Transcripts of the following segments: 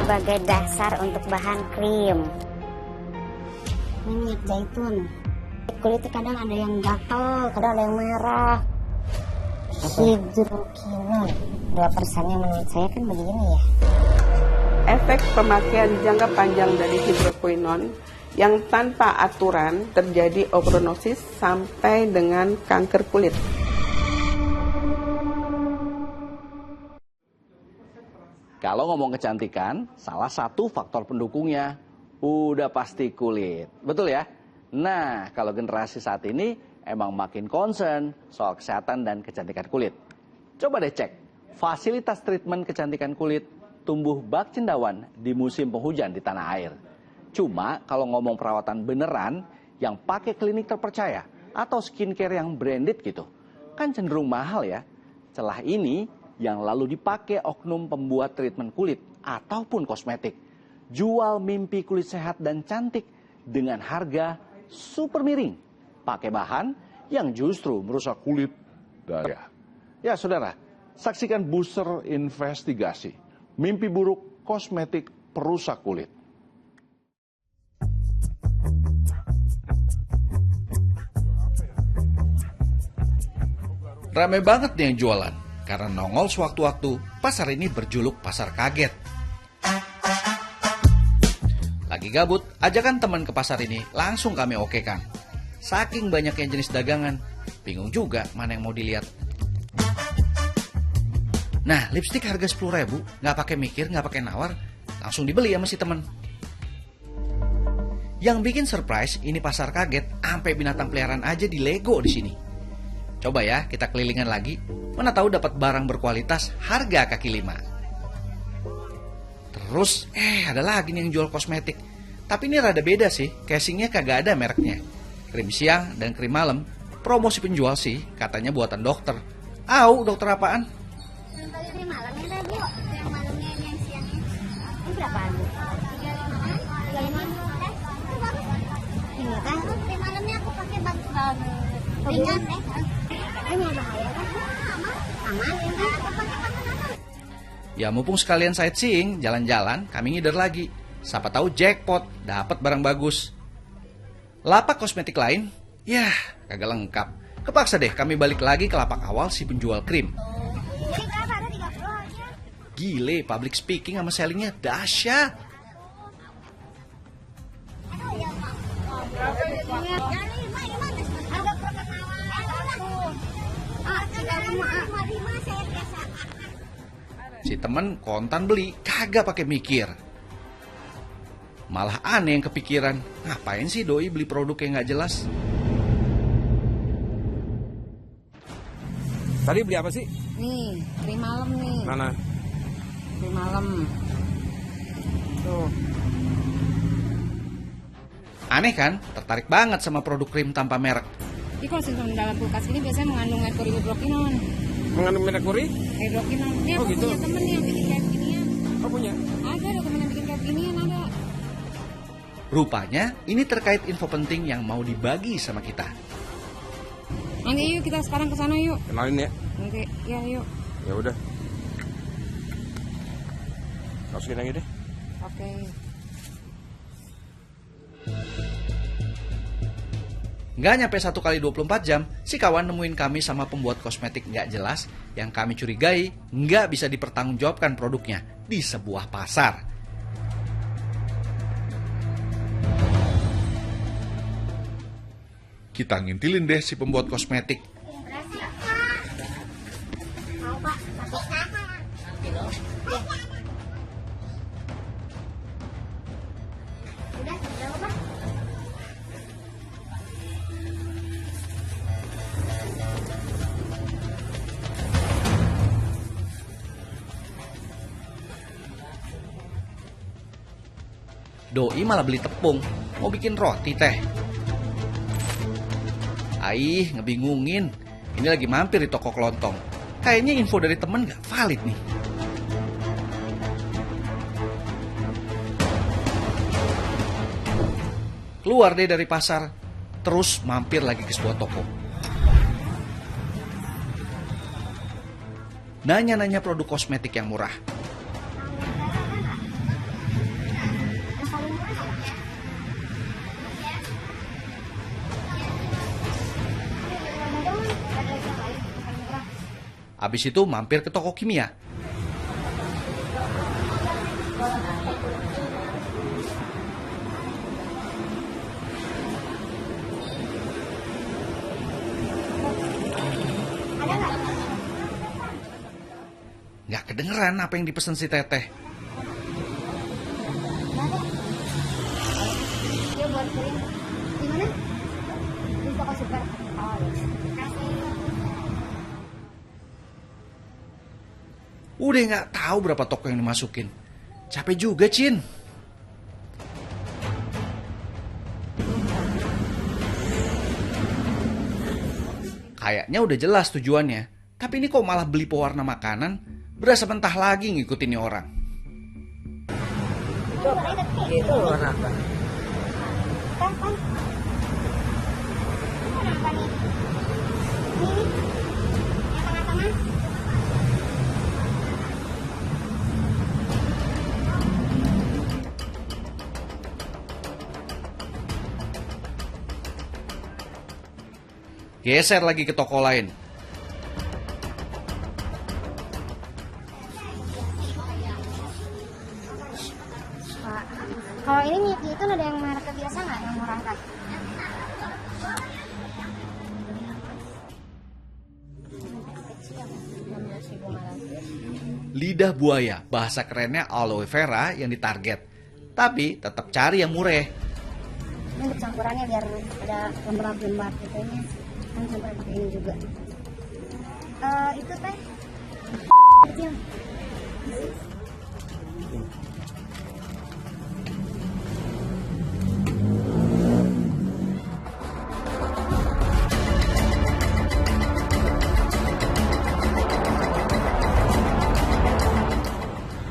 sebagai dasar untuk bahan krim. Minyak zaitun. Kulitnya kadang ada yang gatal, kadang ada yang merah. Hidrokinol 2%-nya menurut saya kan begini ya. Efek pemakaian jangka panjang dari hidroquinone yang tanpa aturan terjadi ochronosis sampai dengan kanker kulit. Kalau ngomong kecantikan, salah satu faktor pendukungnya udah pasti kulit. Betul ya? Nah, kalau generasi saat ini emang makin concern soal kesehatan dan kecantikan kulit. Coba deh cek, fasilitas treatment kecantikan kulit tumbuh bak cendawan di musim penghujan di tanah air. Cuma kalau ngomong perawatan beneran yang pakai klinik terpercaya atau skincare yang branded gitu, kan cenderung mahal ya. Celah ini yang lalu dipakai oknum pembuat treatment kulit ataupun kosmetik. Jual mimpi kulit sehat dan cantik dengan harga super miring. Pakai bahan yang justru merusak kulit. Ya saudara, saksikan booster investigasi. Mimpi buruk kosmetik perusak kulit. Ramai banget nih yang jualan. Karena nongol sewaktu-waktu, pasar ini berjuluk pasar kaget. Lagi gabut, ajakan teman ke pasar ini langsung kami okekan. Saking banyaknya jenis dagangan, bingung juga mana yang mau dilihat. Nah, lipstik harga 10.000, nggak pakai mikir, nggak pakai nawar, langsung dibeli sama si temen. Yang bikin surprise, ini pasar kaget, sampai binatang peliharaan aja di Lego di sini. Coba ya, kita kelilingan lagi. Mana tahu dapat barang berkualitas harga kaki lima. Terus, ada lagi nih yang jual kosmetik. Tapi ini rada beda sih, casingnya kagak ada mereknya. Krim siang dan krim malam, promosi penjual sih, katanya buatan dokter. Au, dokter apaan? Yang paling krim malamnya ada, Bu. Yang malamnya yang siangnya. Ini berapaan, Bu? 35. Ini kan krim malamnya aku pakai bagus banget. Ringan deh. Ini bahaya kan? Aman. Ya mumpung sekalian sightseeing, jalan-jalan, kami ngider lagi. Siapa tahu jackpot, dapat barang bagus. Lapak kosmetik lain, yah kagak lengkap. Kepaksa deh kami balik lagi ke lapak awal si penjual krim. Gile, public speaking sama sellingnya dahsyat. Si temen kontan beli, kagak pakai mikir. Malah aneh yang kepikiran, ngapain sih doi beli produk yang nggak jelas? Tadi beli apa sih? Nih, krim malam nih. Mana? Krim malam. Tuh. Aneh kan? Tertarik banget sama produk krim tanpa merek. Ini kalau simpan dalam kulkas ini biasanya mengandung merkuri hidrokinon. Mengandung merkuri? Hidrokinon. Ini Oh, aku gitu. punya temen yang bikin kayak beginian. Oh punya? Ada temen yang bikin kayak beginian ada. Rupanya ini terkait info penting yang mau dibagi sama kita. Nanti yuk kita sekarang ke sana yuk. Kenalin ya? Nanti ya yuk. Ya udah. Masukin lagi deh. Oke. Nggak nyampe 1 kali 24 jam, si kawan nemuin kami sama pembuat kosmetik nggak jelas yang kami curigai nggak bisa dipertanggungjawabkan produknya di sebuah pasar. Kita ngintilin deh si pembuat kosmetik. Doi malah beli tepung, mau bikin roti teh. Aih, ngebingungin. Ini lagi mampir di toko kelontong. Kayaknya info dari temen gak valid nih. Keluar deh dari pasar, terus mampir lagi ke sebuah toko. Nanya-nanya produk kosmetik yang murah. Abis itu mampir ke toko kimia. Ada nggak? Nggak kedengeran apa yang dipesan si Teteh. Dia buat krim. Di mana? Di toko super. Oh, iya. Udah nggak tahu berapa toko yang dimasukin. Capek juga, Cin. Kayaknya udah jelas tujuannya. Tapi ini kok malah beli pewarna makanan? Berasa mentah lagi ngikutin nih orang. Itu warna apa? Kan. Ini warna apa nih? Ini. Yang tengah-tengah. Geser lagi ke toko lain. Pak, kalau ini minyak zaitun ada yang merek biasa nggak yang murah kan? Lidah buaya, bahasa kerennya aloe vera yang ditarget. Tapi tetap cari yang murah. Ini untuk campurannya biar ada lembab-lembab gitu nya. Kan campuran pakai ini juga. Itu teh kecil.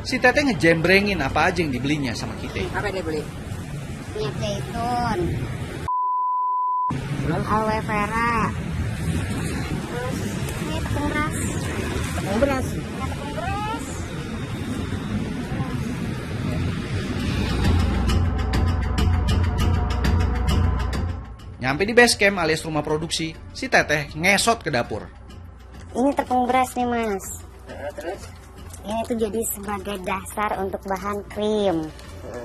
Si Teteh ngejembrengin apa aja yang dibelinya sama kita. Apa dia beli? Minyak zaitun, aloe vera, terus ini tepung beras. Tepung beras. Nah, tepung beras. Nyampe di base camp alias rumah produksi, si Teteh ngesot ke dapur. Ini tepung beras nih mas. Terus? Ini tuh jadi sebagai dasar untuk bahan krim.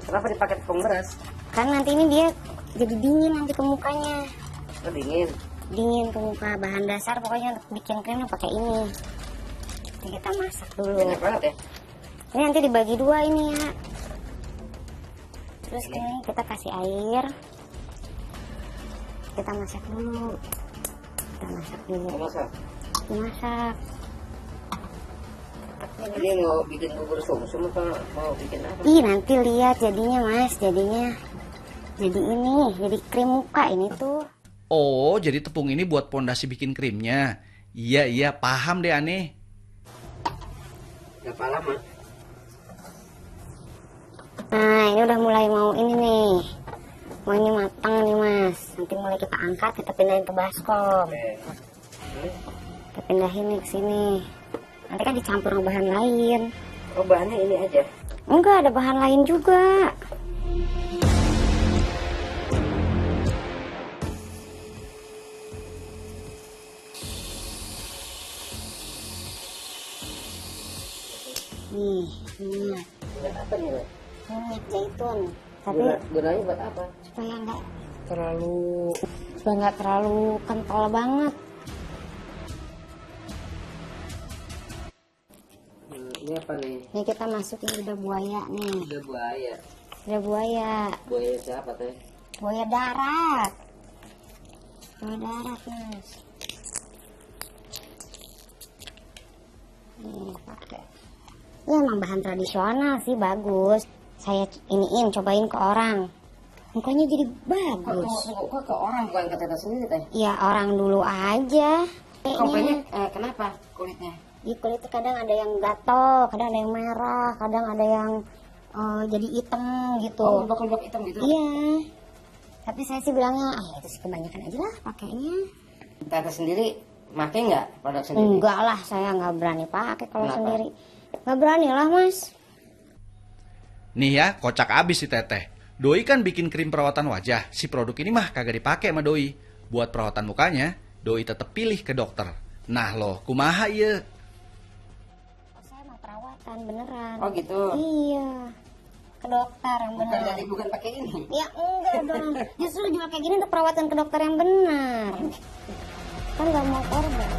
Kenapa dipakai tepung beras? Kan nanti ini dia jadi dingin nanti ke mukanya. Oh, dingin. Dingin ke muka, bahan dasar pokoknya untuk bikin krimnya pakai ini. Nanti kita masak dulu. Banyak banget ya? Ini nanti dibagi dua ini ya. Terus ini kita kasih air. Kita masak dulu. Kita masak dulu. Mau masak? Masak. Ini mau bikin bubur sumsum apa mau bikin apa? Ih nanti lihat jadinya mas, jadinya jadi ini, jadi krim muka ini tuh. Oh, jadi tepung ini buat pondasi bikin krimnya. Iya, paham deh aneh. Berapa lama? Nah ini udah mulai mau ini nih, mau ini matang nih mas. Nanti mulai kita angkat, kita pindahin ke baskom. Kita pindahin nih ke sini. Nanti kan dicampur sama bahan lain. Oh, bahannya ini aja? Enggak, ada bahan lain juga. Nih, minyak. Minyak apa nih? Minyak zaitun. Tapi Gunanya buat apa? supaya nggak terlalu kental banget. Ini apa nih? Nih kita masukin lidah buaya nih. Udah buaya. Lidah buaya. Buaya siapa teh? Buaya darat. Buaya darat mas. Nih pakai. Ya emang bahan tradisional sih bagus. Saya iniin cobain ke orang. Mukanya jadi bagus. Kok ke orang bukan ke teteh sendiri teh? Ya orang dulu aja. Komplainnya kenapa kulitnya? Di kulitnya kadang ada yang gatel, kadang ada yang merah, kadang ada yang jadi hitam gitu. Oh, blok-blok hitam gitu? Iya. Tapi saya sih bilangnya, itu sih kebanyakan aja lah pakainya. Teteh sendiri pakai nggak produk sendiri? Enggak lah, saya nggak berani pakai kalau sendiri. Nggak berani lah mas. Nih ya, kocak abis si Teteh. Doi kan bikin krim perawatan wajah. Si produk ini mah kagak dipakai sama Doi. Buat perawatan mukanya, Doi tetap pilih ke dokter. Nah loh, kumaha ya. perawatan beneran. Oh gitu. Iya. Ke dokter yang benar. Bukan pakai ini. Ya enggak dong. Justru jual kayak gini untuk perawatan ke dokter yang benar. Kan nggak mau korban.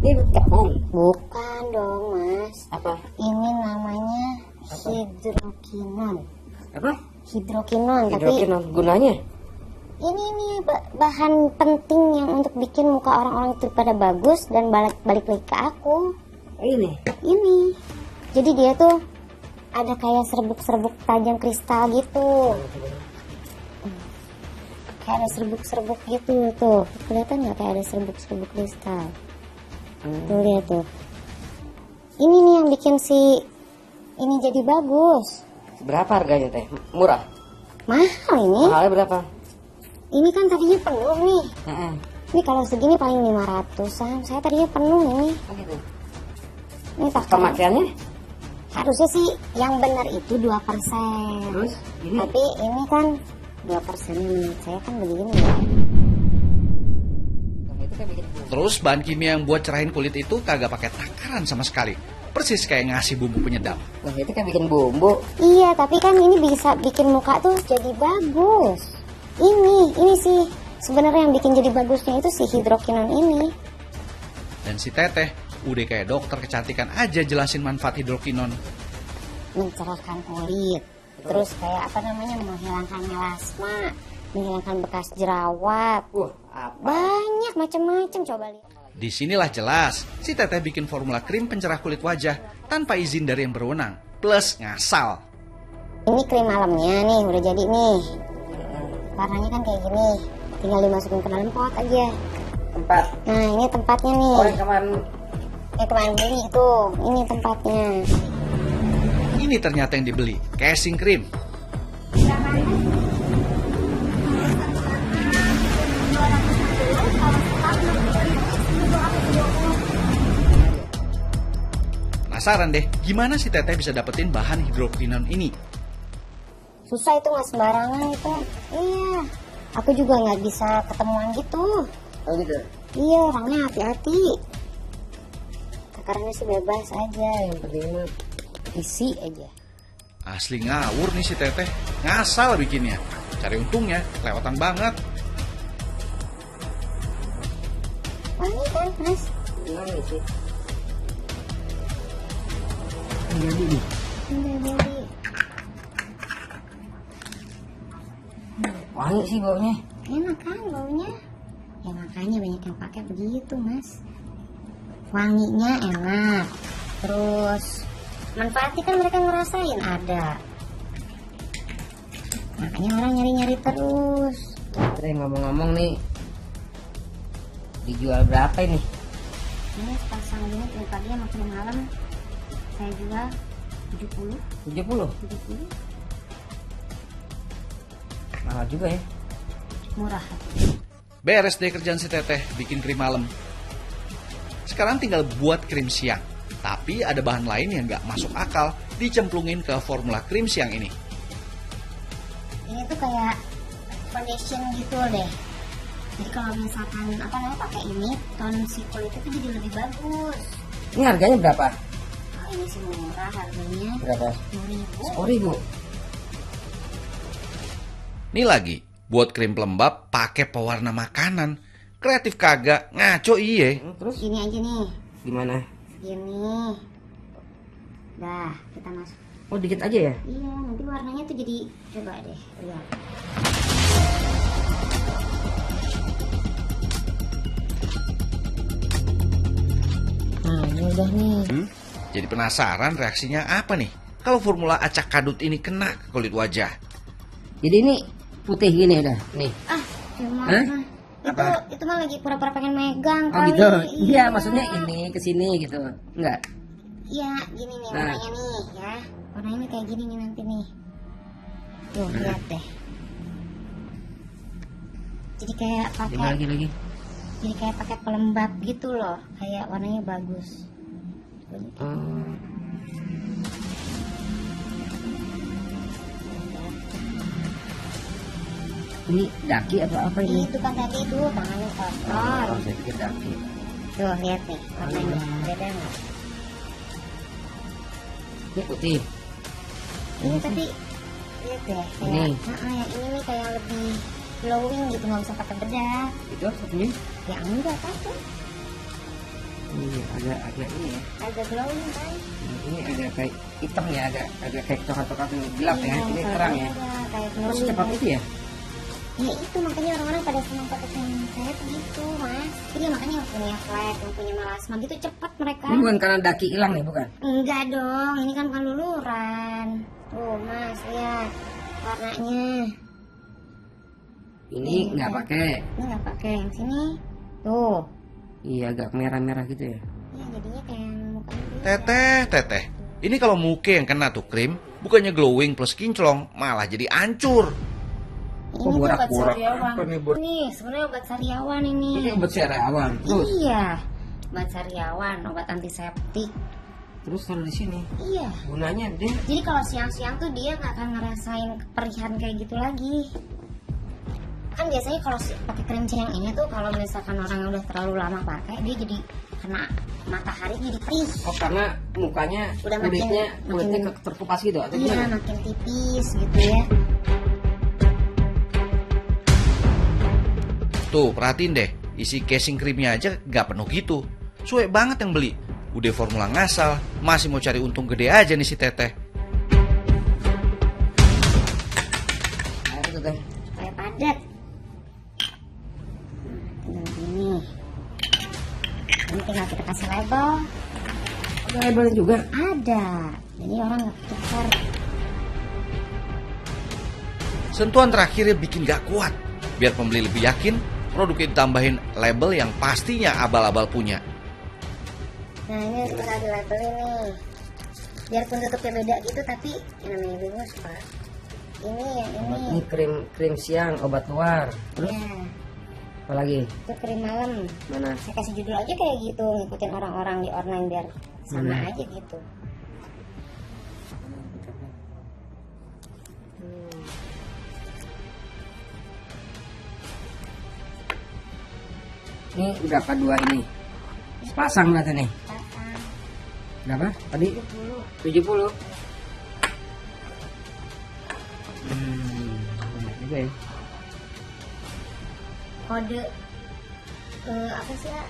Ini tepung. Bukan dong mas. Apa? Ini namanya hidrokinon. Apa? Hidrokinon. Tapi Hidrokinon. Gunanya? ini bahan penting yang untuk bikin muka orang-orang itu pada bagus dan balik lagi ke aku. Ini. Ini. Jadi dia tuh ada kayak serbuk-serbuk tajam kristal gitu. Kayak ada serbuk-serbuk gitu tuh. Kelihatan nggak kayak ada serbuk-serbuk kristal? Tuh lihat tuh. Ini nih yang bikin si ini jadi bagus. Berapa harganya teh? Murah? Mahal ini. Mahalnya berapa? Ini kan tadinya penuh nih. Heeh. Ini kalau segini paling 500-an. Saya tadinya penuh ini. Oh gitu. Ini tak Pemakaiannya? harusnya sih yang benar itu 2%. Terus? Ini? Tapi ini kan 2% menurut saya kan begini. Itu kan bikin Terus bahan kimia yang buat cerahin kulit itu kagak pakai takaran sama sekali. Persis kayak ngasih bumbu penyedap. Wah itu kan bikin bumbu. Iya, tapi kan ini bisa bikin muka tuh jadi bagus. Ini sih sebenarnya yang bikin jadi bagusnya itu si hidrokinon ini. Dan si Teteh udah kayak dokter kecantikan aja jelasin manfaat hidrokinon. Mencerahkan kulit. Terus kayak apa namanya, menghilangkan melasma, menghilangkan bekas jerawat. Wah apa? Banyak macam-macam, coba lihat. Disinilah jelas si Teteh bikin formula krim pencerah kulit wajah tanpa izin dari yang berwenang. Plus ngasal. Ini krim malamnya nih, udah jadi nih. Warnanya kan kayak gini. Tinggal dimasukin ke dalam pot aja. Tempat. Nah, ini tempatnya nih. Oh yang kemarin. Yang kemarin beli itu, ini tempatnya. Ini ternyata yang dibeli, casing krim. Penasaran deh, gimana si Teteh bisa dapetin bahan hidrokinon ini? Susah itu, nggak sembarangan itu. Iya, aku juga nggak bisa ketemuan gitu. Oh gitu. Iya, orangnya hati-hati. Takarannya sih bebas aja, yang penting mah isi aja. Asli ngawur nih si Teteh, ngasal bikinnya. Cari untungnya, kelewatan banget. Wangi kan, Mas? Gimana sih? Udah beli. Wangi sih baunya. Enak kan baunya? Ya makanya banyak yang pakai begitu, Mas. Wanginya enak. Terus manfaatnya kan mereka ngerasain ada. Makanya orang nyari-nyari terus. Teh ngomong-ngomong nih, dijual berapa ini? Ini sepasang gini dari pagi sama krim malam saya jual 70. 70? Mahal juga ya. Murah. Beres deh kerjaan si Teteh, bikin krim malam. Sekarang tinggal buat krim siang. Tapi ada bahan lain yang nggak masuk akal dicemplungin ke formula krim siang ini. Ini tuh kayak foundation gitu deh. Jadi kalau misalkan apa namanya pakai ini, tone si kulit itu jadi lebih bagus. Ini harganya berapa? Oh, ini sih murah harganya. Berapa? 10.000. 10.000. Nih lagi, buat krim pelembab pakai pewarna makanan. Kreatif kagak, ngaco iye. Terus Ini aja nih. gimana? Gini. Dah, kita masuk. Oh dikit aja ya? Iya, nanti warnanya tuh jadi, coba deh, lihat. Nah, ini udah nih. Jadi penasaran reaksinya apa nih? Kalau formula acak kadut ini kena ke kulit wajah. Jadi ini putih gini udah, nih. Ah, cuma Hah? itu mah lagi pura-pura pengen megang Oh kali. gitu? Iya, maksudnya ini ke sini gitu. Enggak? Iya, gini nih Nah. warnanya nih, ya. Warnanya nih kayak gini nih nanti nih. Tuh, lihat deh. Jadi kayak Gimana pakai lagi? jadi kayak pakai pelembab gitu loh, kayak warnanya bagus. Oh. Ini daki atau apa ini? Itu kan tadi tuh tangannya kotor. Oh, saya pikir daki. Tuh lihat nih warnanya, beda nggak? Ini putih. Ini tapi lihat deh, Ini. yang ini nih kayak lebih glowing gitu, nggak usah pakai bedak. Itu satunya? Ya enggak kan tuh, Ini agak ini ya. agak glowing kan? Ini agak kayak hitam ya, agak kayak coklat-coklat gelap ya. Iya, Ini kalau terang ya. enggak, kayak Terus glowing. secepat itu ya? Ya itu makanya orang-orang pada senang pakai sunset gitu mas. Jadi makanya yang punya flek, yang punya melasma gitu cepat mereka. Ini bukan karena daki hilang ya, bukan? Enggak dong, ini kan bukan luluran. Tuh mas, lihat warnanya. Ini nggak pakai. Ini nggak pakai, yang sini. Tuh. Iya, agak merah-merah gitu ya. Ya jadinya kayak muka Teteh. Ini kalau muka yang kena tuh krim, bukannya glowing plus kinclong, malah jadi hancur. Ini Kok tuh obat borak-borak? sariawan. Apa nih, Bor? Ini sebenarnya obat sariawan ini. Ini obat sariawan. Terus, Iya, obat sariawan, obat antiseptik. terus taruh di sini. Iya. Gunanya dia Jadi kalau siang-siang tuh dia nggak akan ngerasain keperihan kayak gitu lagi. Kan biasanya kalau pakai krim yang ini tuh kalau misalkan orang yang udah terlalu lama pakai, dia jadi kena matahari jadi perih. oh karena mukanya Udah makin- kulitnya makin- terkupas gitu atau Iya, gimana? makin tipis gitu ya. Tuh, perhatiin deh, isi casing krimnya aja gak penuh gitu. Suwe banget yang beli. Udah formula ngasal, masih mau cari untung gede aja nih si teteh. Nah, itu teh. Kayak padat. Tinggal gini. Ini tinggal kita kasih label. Ada labelnya juga. Ada. Jadi orang nggak tukar. Sentuhan terakhirnya bikin gak kuat. Biar pembeli lebih yakin, produknya ditambahin label yang pastinya abal-abal punya. Nah ini tinggal di label ini. Biarpun tutupnya beda gitu, tapi yang namanya bingus pak. Ini yang ini. Ini krim siang, obat luar. Terus Ya, apa lagi? itu krim malam. Mana? Saya kasih judul aja kayak gitu, ngikutin orang-orang di online biar sama aja gitu. Ini berapa dua ini? Sepasang berarti nih. Pasang Berapa? Tadi 70. Banyak juga ya. kode apa sih ya?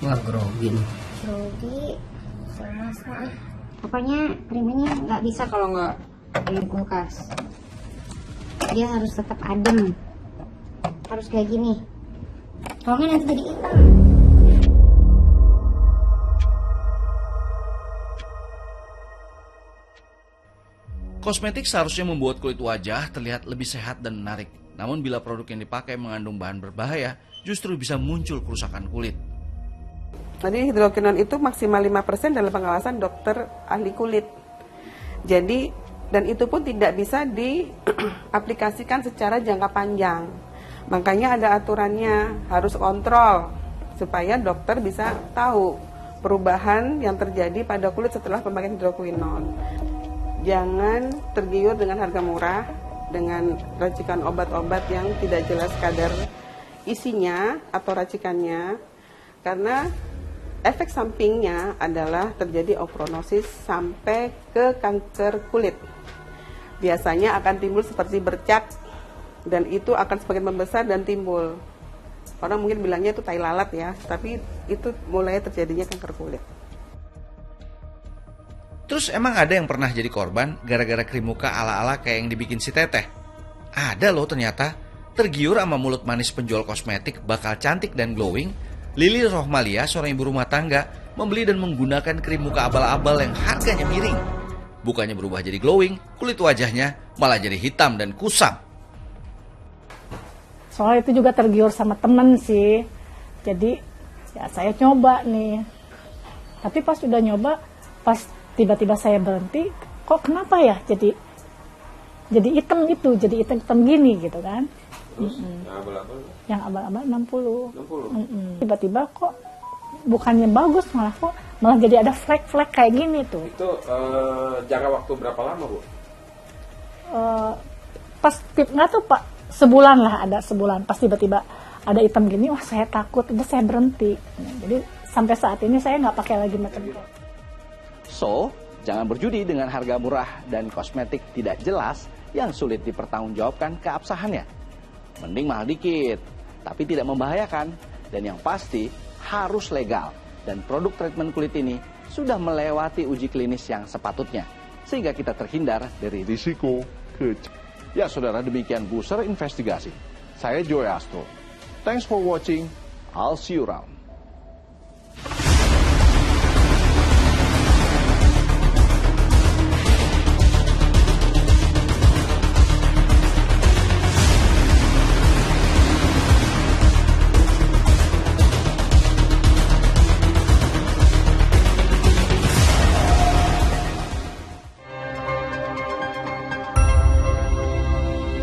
Wah, grogi nih. Grogi sama semua. Pokoknya krim ini nggak bisa kalau nggak di kulkas. Dia harus tetap adem. Harus kayak gini. Kalau nggak nanti jadi hitam. Kosmetik seharusnya membuat kulit wajah terlihat lebih sehat dan menarik. Namun bila produk yang dipakai mengandung bahan berbahaya, justru bisa muncul kerusakan kulit. Jadi hidrokinon itu maksimal 5% dalam pengawasan dokter ahli kulit. Jadi, dan itu pun tidak bisa diaplikasikan secara jangka panjang. Makanya ada aturannya, harus kontrol supaya dokter bisa tahu perubahan yang terjadi pada kulit setelah pemakaian hidrokinon. Jangan tergiur dengan harga murah, dengan racikan obat-obat yang tidak jelas kadar isinya atau racikannya, karena efek sampingnya adalah terjadi ochronosis sampai ke kanker kulit. Biasanya akan timbul seperti bercak dan itu akan semakin membesar dan timbul. Orang mungkin bilangnya itu tai lalat ya, tapi itu mulai terjadinya kanker kulit. Terus emang ada yang pernah jadi korban gara-gara krim muka ala-ala kayak yang dibikin si teteh? Ada loh ternyata. Tergiur sama mulut manis penjual kosmetik bakal cantik dan glowing, Lili Rohmalia, seorang ibu rumah tangga, membeli dan menggunakan krim muka abal-abal yang harganya miring. Bukannya berubah jadi glowing, kulit wajahnya malah jadi hitam dan kusam. Soalnya itu juga tergiur sama temen sih. Jadi ya saya nyoba nih. Tapi pas udah nyoba, pas tiba-tiba saya berhenti, kok kenapa ya jadi hitam gitu, jadi hitam gini gitu kan. Yang abal-abal 60. Tiba-tiba kok bukannya bagus, malah jadi ada flek-flek kayak gini tuh. Itu jangka waktu berapa lama, Bu? pas nggak tuh Pak, sebulan lah, ada sebulan pas tiba-tiba ada hitam gini, wah saya takut, udah saya berhenti. Jadi sampai saat ini saya nggak pakai lagi Meckenrol. So, jangan berjudi dengan harga murah dan kosmetik tidak jelas yang sulit dipertanggungjawabkan keabsahannya. Mending mahal dikit, tapi tidak membahayakan. Dan yang pasti harus legal. Dan produk treatment kulit ini sudah melewati uji klinis yang sepatutnya. Sehingga kita terhindar dari Risiko Ya saudara, demikian Booster Investigasi. Saya Joy Astro. Thanks for watching. I'll see you around.